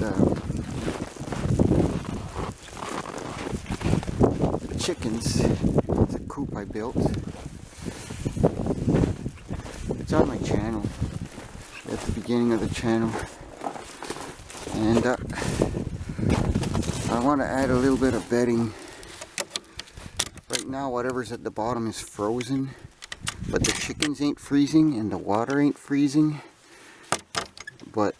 the chickens. It's a coop I built. It's on my channel, at the beginning of the channel, and I want to add a little bit of bedding. Right now whatever's at the bottom is frozen, but the chickens ain't freezing and the water ain't freezing. But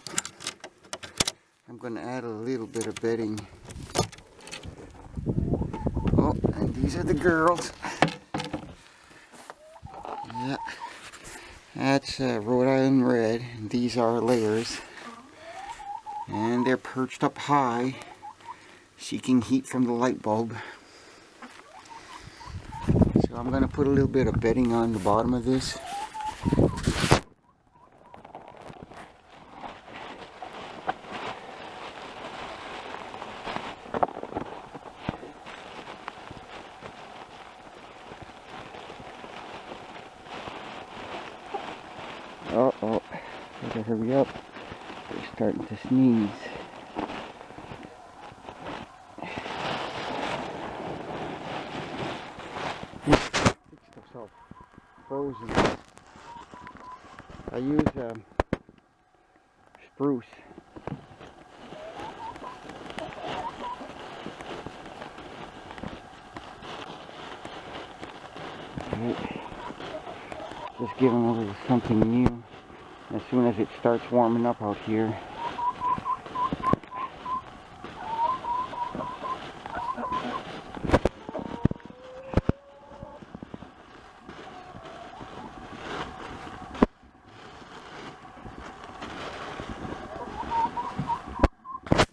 I'm going to add a little bit of bedding. Oh, and these are the girls. Yeah, that's Rhode Island Red, and these are layers. And they're perched up high, seeking heat from the light bulb. So I'm going to put a little bit of bedding on the bottom of this. Uh-oh, gotta hurry up. They're starting to sneeze. Frozen. I use spruce. Just give them a little something new. As soon as it starts warming up out here.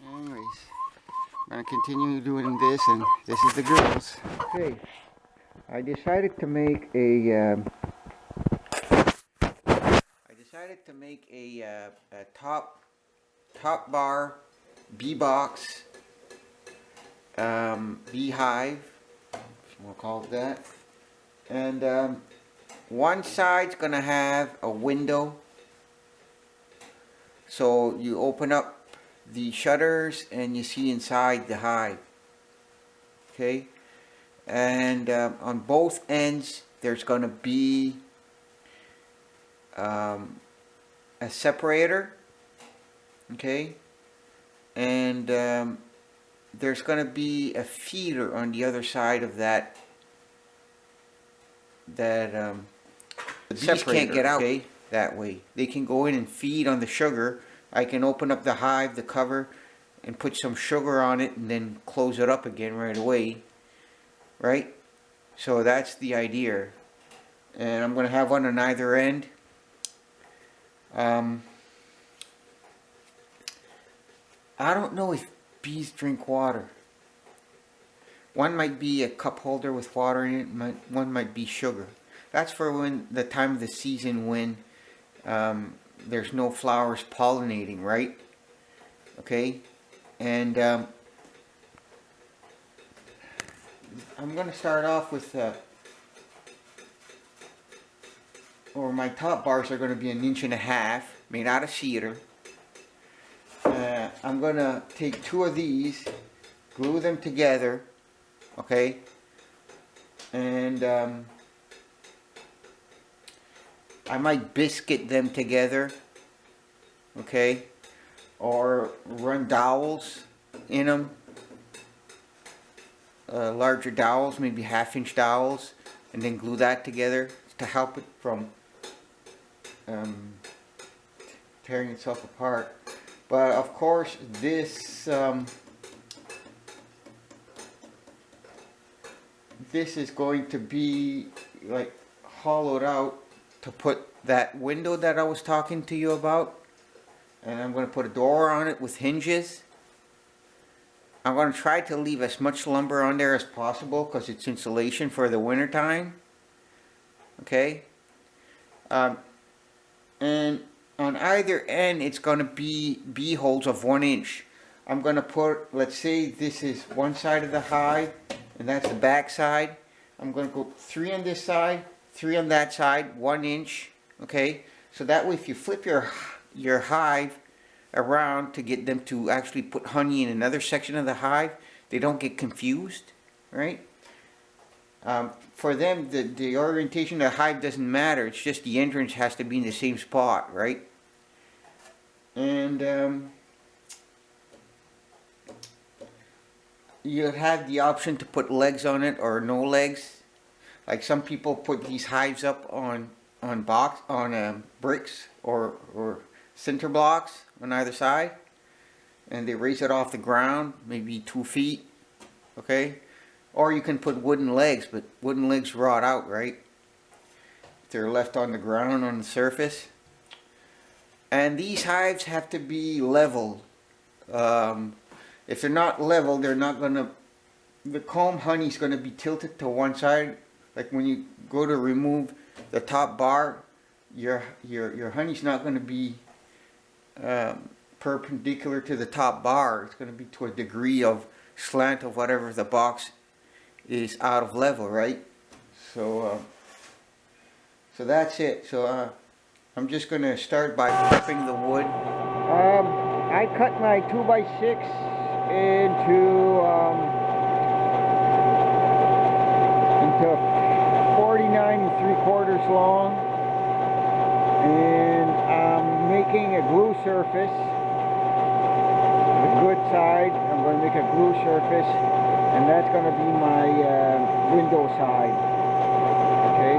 Anyways, I'm going to continue doing this, and this is the girls. Okay, I decided to make a top bar beehive, beehive, if you want to call it that. And one side's gonna have a window, so you open up the shutters and you see inside the hive. Okay, and on both ends there's gonna be a separator. Okay, and there's going to be a feeder on the other side of that. The bees can't get out, okay, that way. They can go in and feed on the sugar. I can open up the hive, the cover, and put some sugar on it and then close it up again right away. Right? So that's the idea. And I'm going to have one on either end. I don't know if bees drink water. One might be a cup holder with water in it, one might be sugar. That's for when the time of the season when there's no flowers pollinating, right? Okay, and I'm going to start off with, or my top bars are going to be 1.5 inches made out of cedar. I'm going to take 2 of these, glue them together, okay, and I might biscuit them together, okay, or run dowels in them, larger dowels, maybe 1/2 inch dowels, and then glue that together to help it from tearing itself apart. But of course this this is going to be like hollowed out to put that window that I was talking to you about, and I'm going to put a door on it with hinges. I'm going to try to leave as much lumber on there as possible because it's insulation for the winter time. Okay, and on either end it's going to be bee holes of 1 inch. I'm going to put, let's say this is one side of the hive and that's the back side. I'm going to go 3 on this side, 3 on that side, 1 inch. Okay, so that way if you flip your hive around to get them to actually put honey in another section of the hive. They don't get confused, right? For them, the orientation of the hive doesn't matter. It's just the entrance has to be in the same spot, right? And you have the option to put legs on it or no legs. Like some people put these hives up on bricks or cinder blocks on either side, and they raise it off the ground, maybe 2 feet, okay? Or you can put wooden legs, but wooden legs rot out, right? If they're left on the ground on the surface. And these hives have to be leveled. If they're not level, they're not gonna, the comb honey is gonna be tilted to one side. Like when you go to remove the top bar, your honey's not gonna be perpendicular to the top bar. It's gonna be to a degree of slant of whatever the box is out of level, right? So so that's it. So I'm just gonna start by prepping the wood. I cut my 2x6 into 49 3/4 long, and I'm making a glue surface. The good side, I'm going to make a glue surface, and that's going to be my window side. Okay.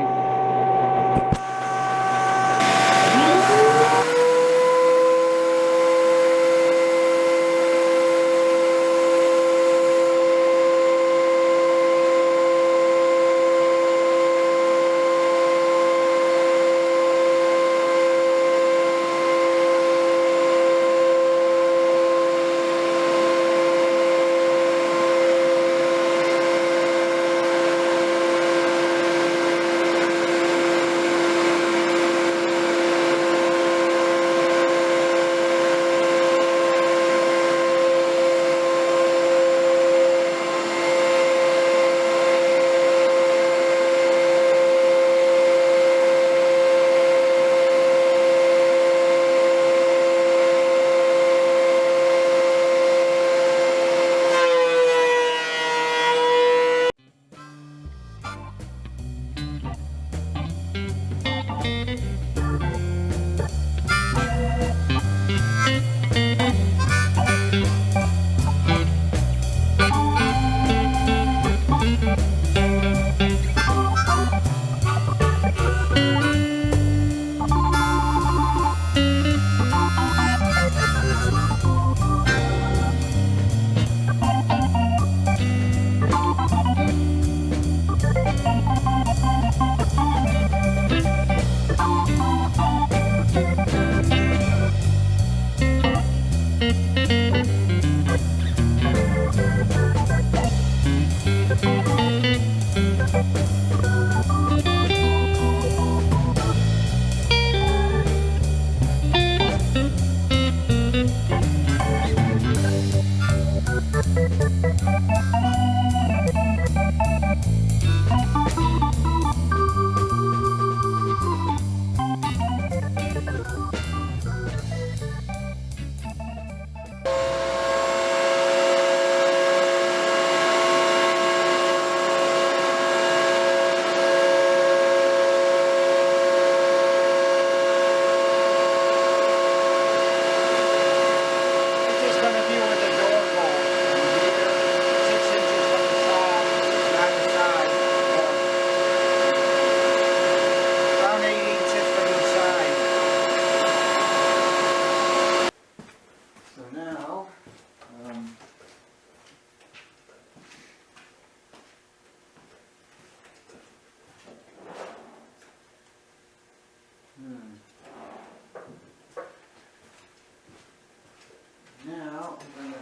Now I'm going to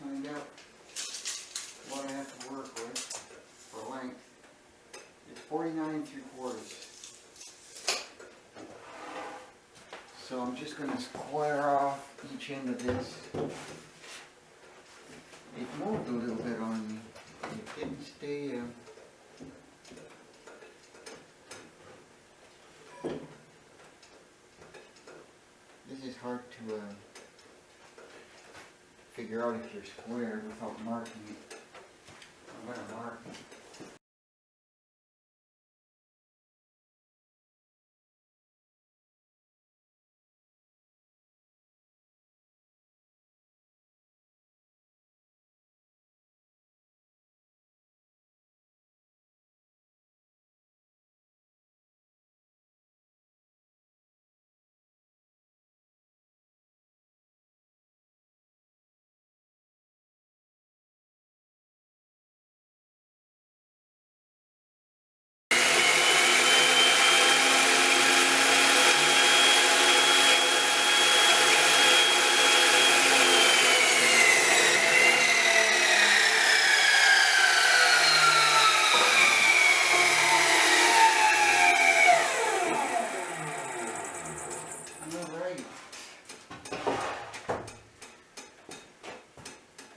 find out what I have to work with for length. It's 49 3/4. So I'm just going to square off each end of this. It moved a little bit on me. It didn't stay. This is hard to figure out if you're square without marking it. I'm going to mark it.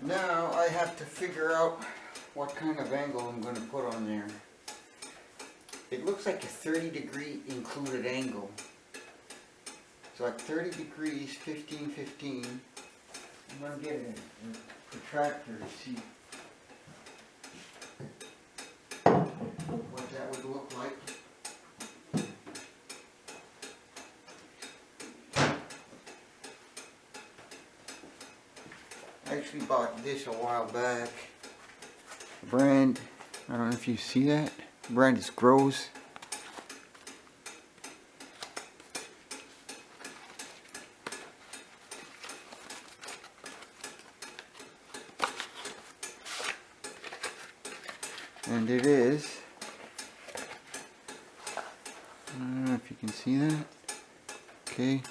Now I have to figure out what kind of angle I'm going to put on there. It looks like a 30-degree included angle. So at 30 degrees, 15, 15, I'm going to get a protractor to see what that would look like. I actually bought this a while back. The brand, I don't know if you see that. The brand is Grows. And it is, I don't know if you can see that. Okay.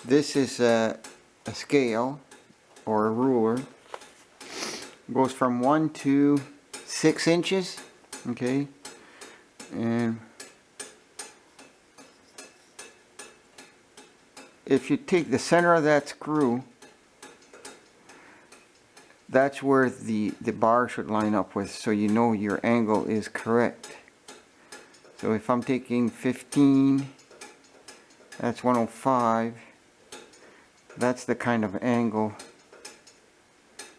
This is a scale or a ruler. It goes from 1 to 6 inches. Okay. And if you take the center of that screw, that's where the bar should line up with, so you know your angle is correct. So if I'm taking 15, that's 105. That's the kind of angle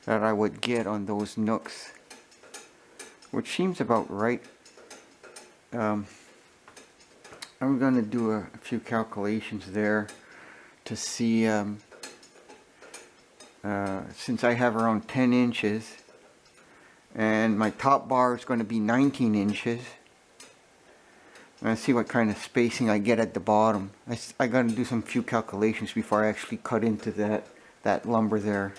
that I would get on those nooks, which seems about right. I'm going to do a few calculations there to see, since I have around 10 inches and my top bar is going to be 19 inches. I'm going to see what kind of spacing I get at the bottom. I got to do some few calculations before I actually cut into that lumber there.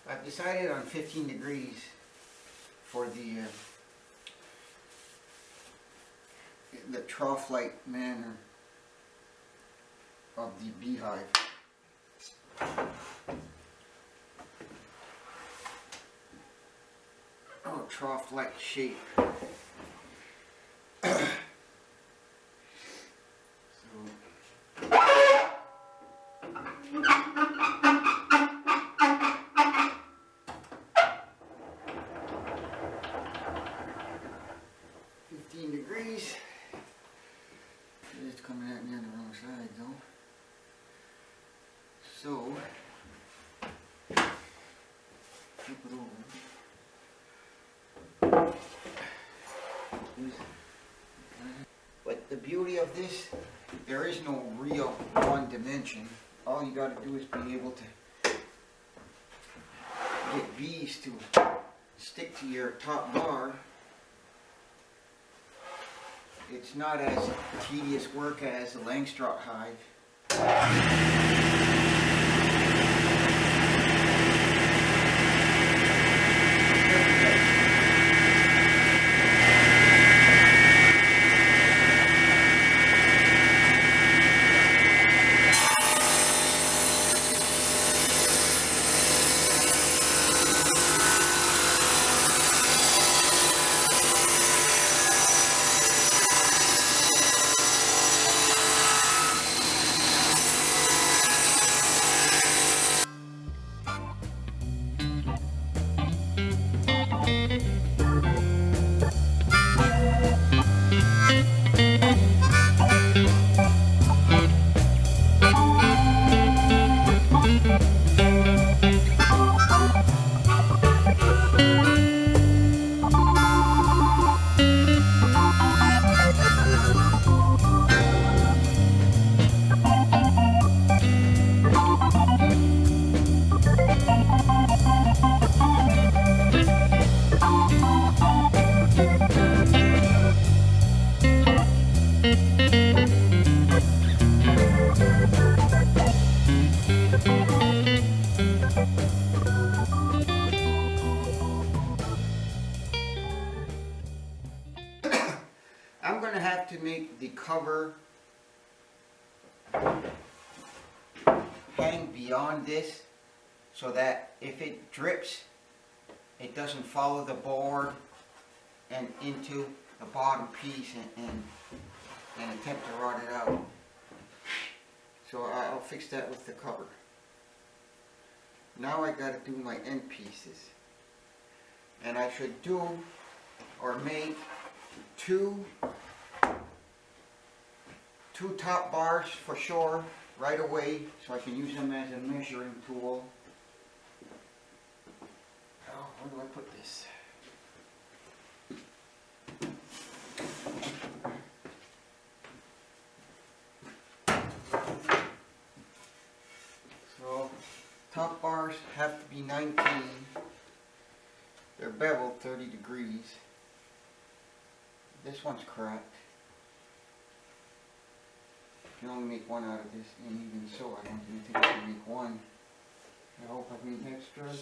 I've decided on 15 degrees for the trough-like manner of the beehive. Oh, trough-like shape. So, 15 degrees. It's coming at me on the wrong side though. So, flip it over. But the beauty of this, there is no real one dimension. All you got to do is be able to get bees to stick to your top bar. It's not as tedious work as a Langstroth hive. I'm gonna have to make the cover hang beyond this so that if it drips, it doesn't follow the board and into the bottom piece and attempt to rot it out. So I'll fix that with the cover. Now I gotta do my end pieces. And I should do or make two top bars for sure right away so I can use them as a measuring tool. Oh, where do I put this? So top bars have to be 19. They're beveled 30 degrees. This one's cracked. You can only make one out of this, and even so, I don't even think I can make one. I hope I made extras.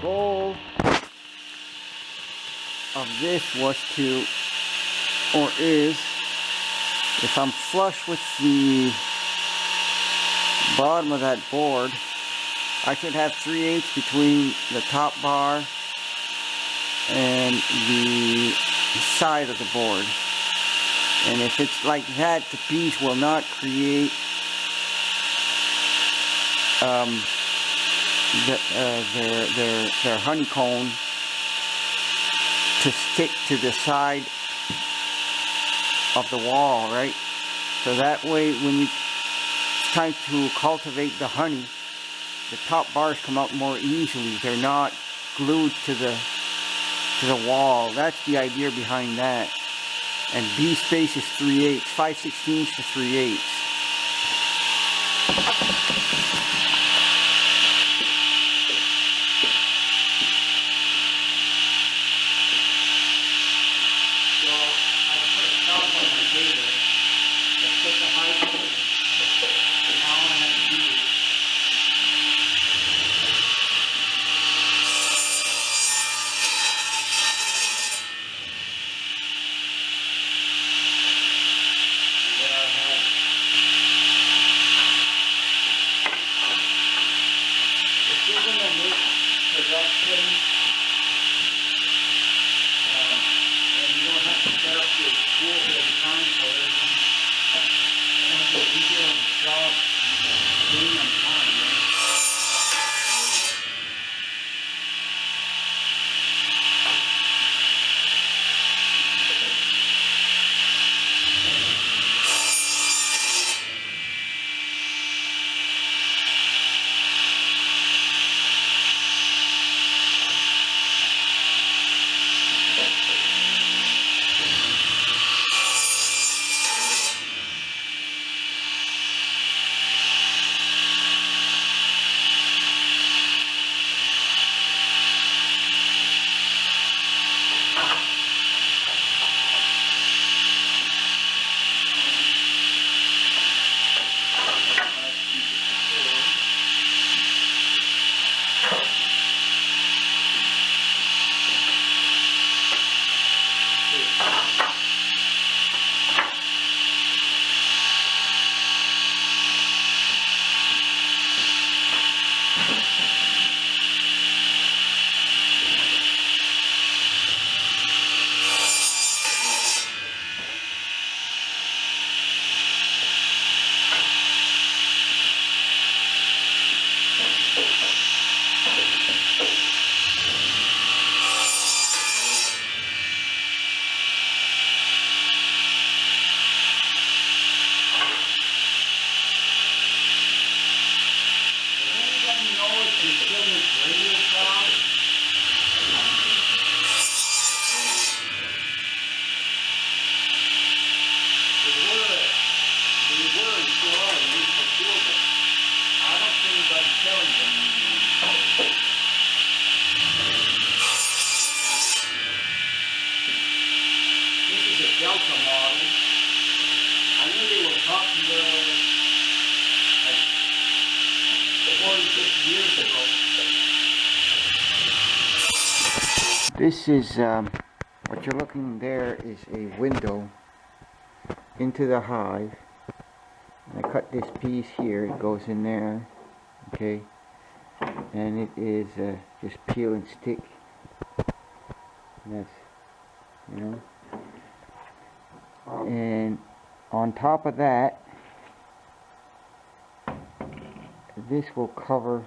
Goal of this was to, or is, if I'm flush with the bottom of that board, I should have 3/8 between the top bar and the side of the board. And if it's like that, the bees will not create their honeycomb to stick to the side of the wall, right? So that way, when it's time to cultivate the honey, the top bars come out more easily. They're not glued to the wall. That's the idea behind that. And bee space is 3/8, 5/16 to 3/8. sure are. These are cool, but I don't see anybody selling them anymore. This is a Delta model. I know they were popular like 40, 50 years ago. This is, what you're looking there is a window into the hive. And I cut this piece here, it goes in there, okay, and it is just peel and stick. And that's, you know, and on top of that, this will cover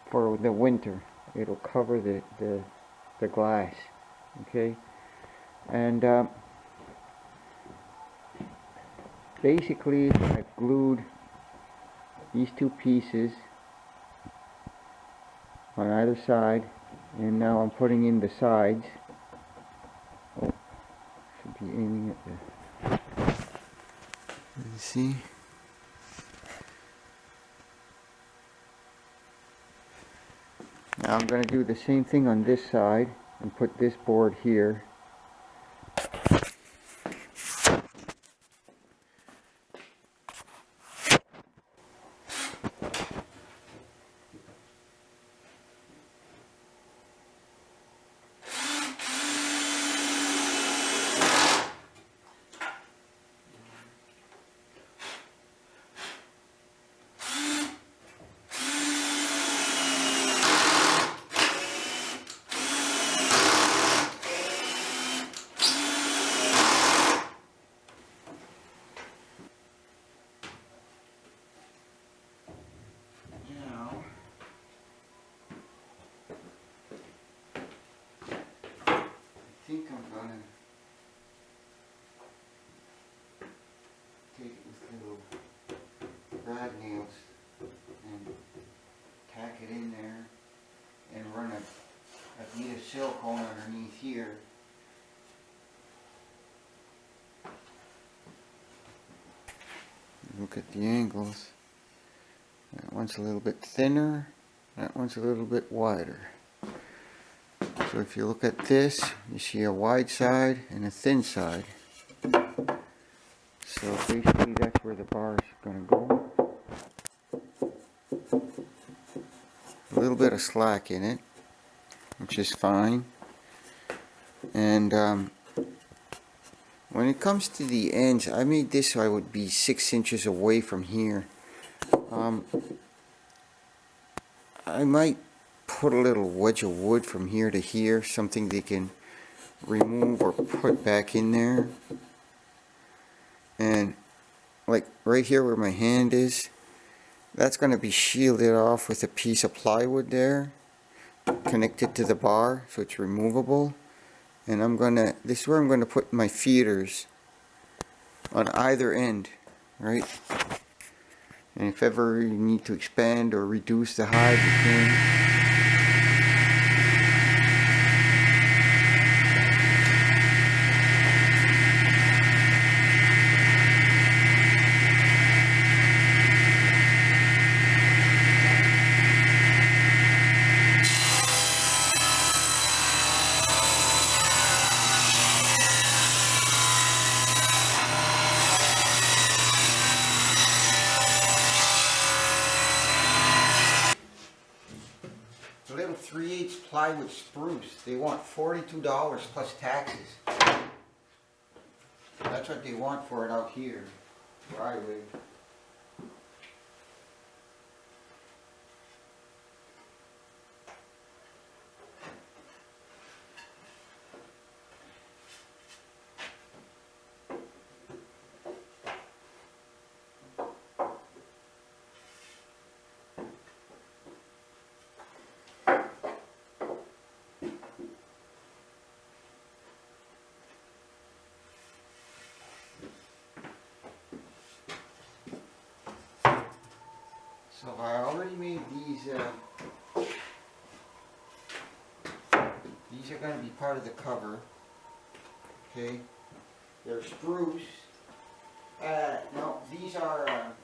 for the winter. It'll cover the glass, okay, and basically I've glued these two pieces on either side, and now I'm putting in the sides. Oh, should be aiming at the, you see? Now I'm going to do the same thing on this side and put this board here. I think I'm gonna take it with little rod nails and tack it in there and run a bead of silicone underneath here. Look at the angles. That one's a little bit thinner, that one's a little bit wider. So if you look at this, you see a wide side and a thin side. So basically that's where the bar is going to go. A little bit of slack in it, which is fine. And when it comes to the ends, I made this so I would be 6 inches away from here. I might put a little wedge of wood from here to here, something they can remove or put back in there. And like right here where my hand is, that's going to be shielded off with a piece of plywood there, connected to the bar, so it's removable. And this is where I'm going to put my feeders on either end, right? And if ever you need to expand or reduce the hive, you can. A little 3/8 plywood spruce. They want $42 plus taxes. That's what they want for it out here, where I live. So I already made these are going to be part of the cover, okay? They're spruce, No, these aren't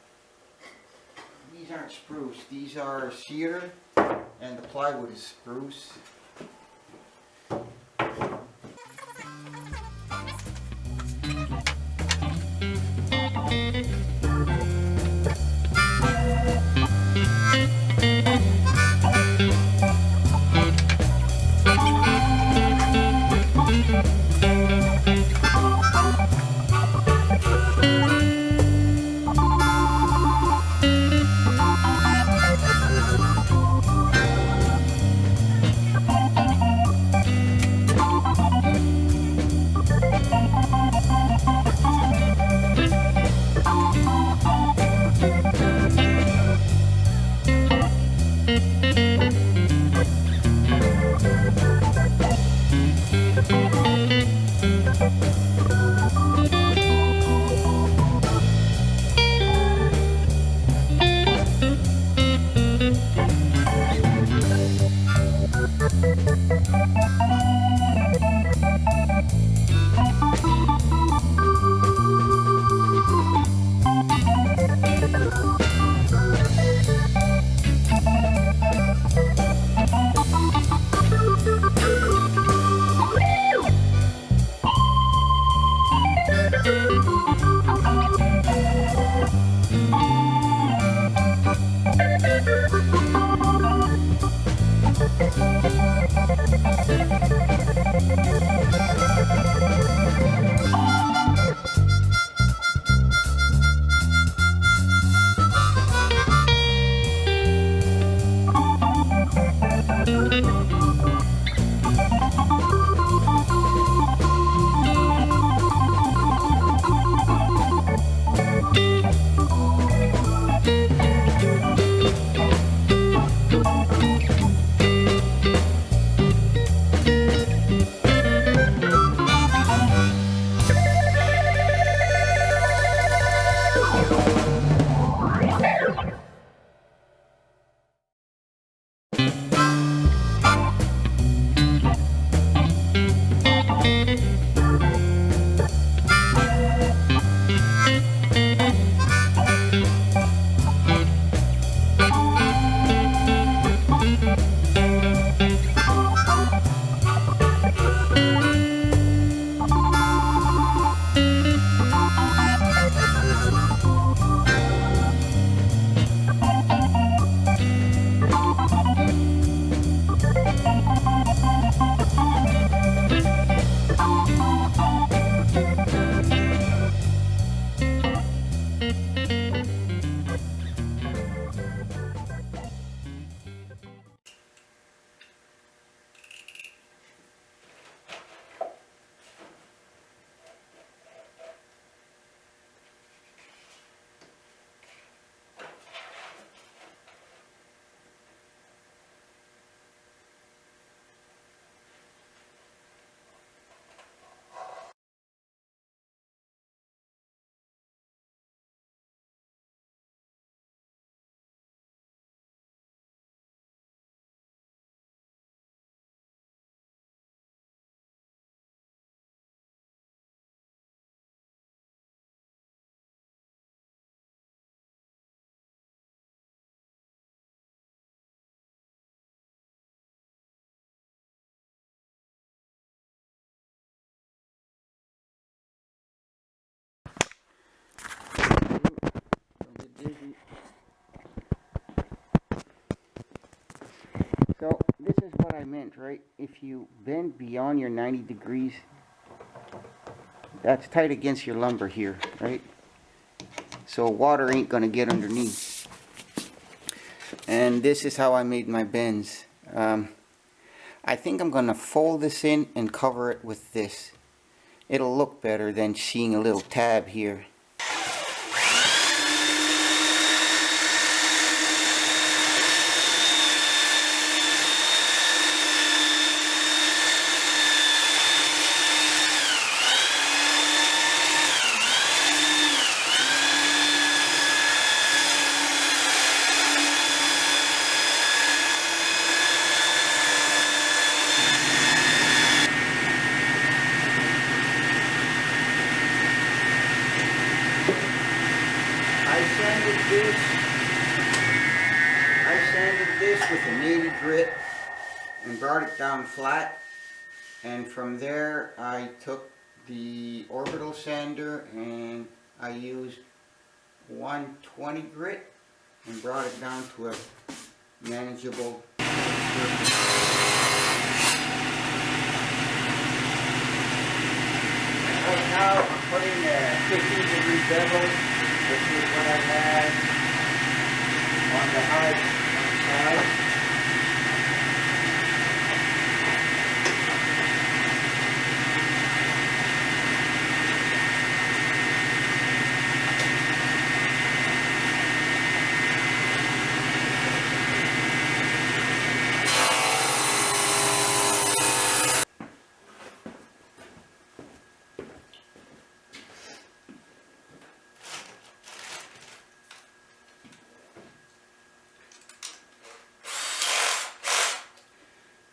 spruce. These are cedar, and the plywood is spruce. So this is what I meant, right? If you bend beyond your 90 degrees, that's tight against your lumber here, right? So water ain't gonna get underneath. And this is how I made my bends. I think I'm gonna fold this in and cover it with this. It'll look better than seeing a little tab here. sanded this with a 80 grit and brought it down flat, and from there I took the orbital sander and I used 120 grit and brought it down to a manageable surface. Right now I'm putting a 15-degree bevel, which is what I had on the hive side.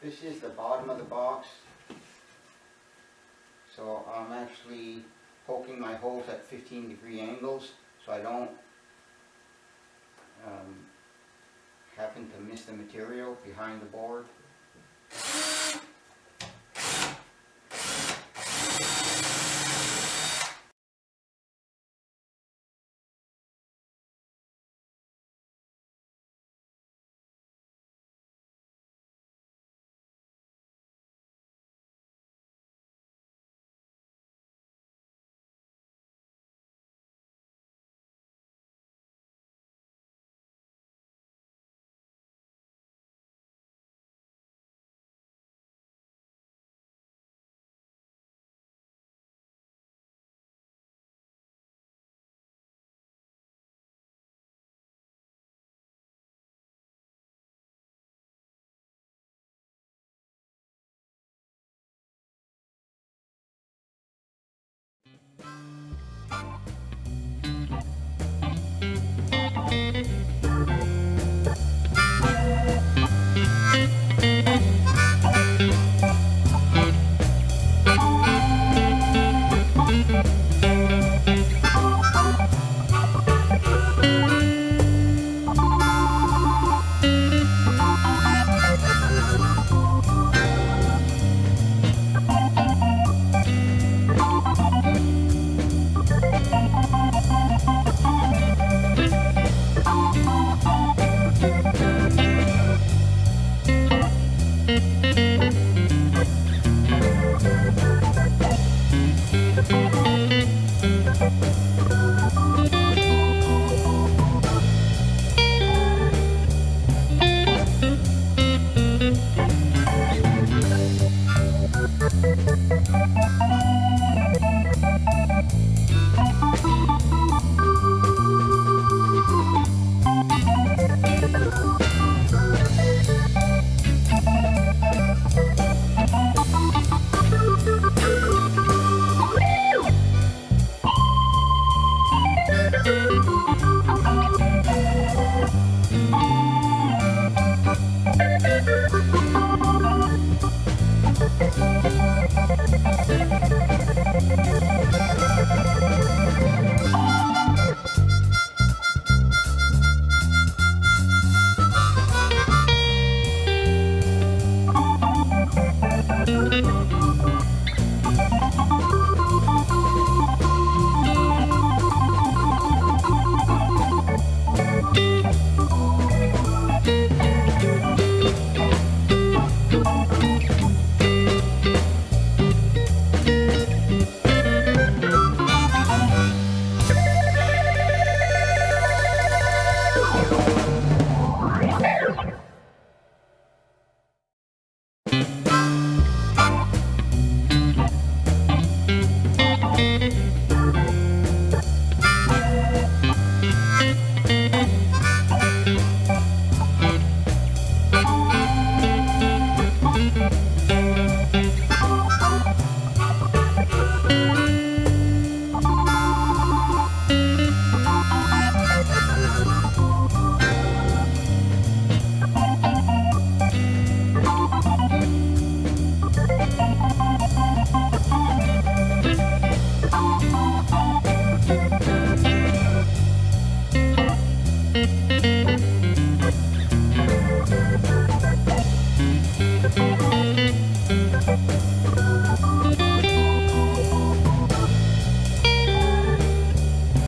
This is the bottom of the box, so I'm actually poking my holes at 15-degree angles so I don't happen to miss the material behind the board.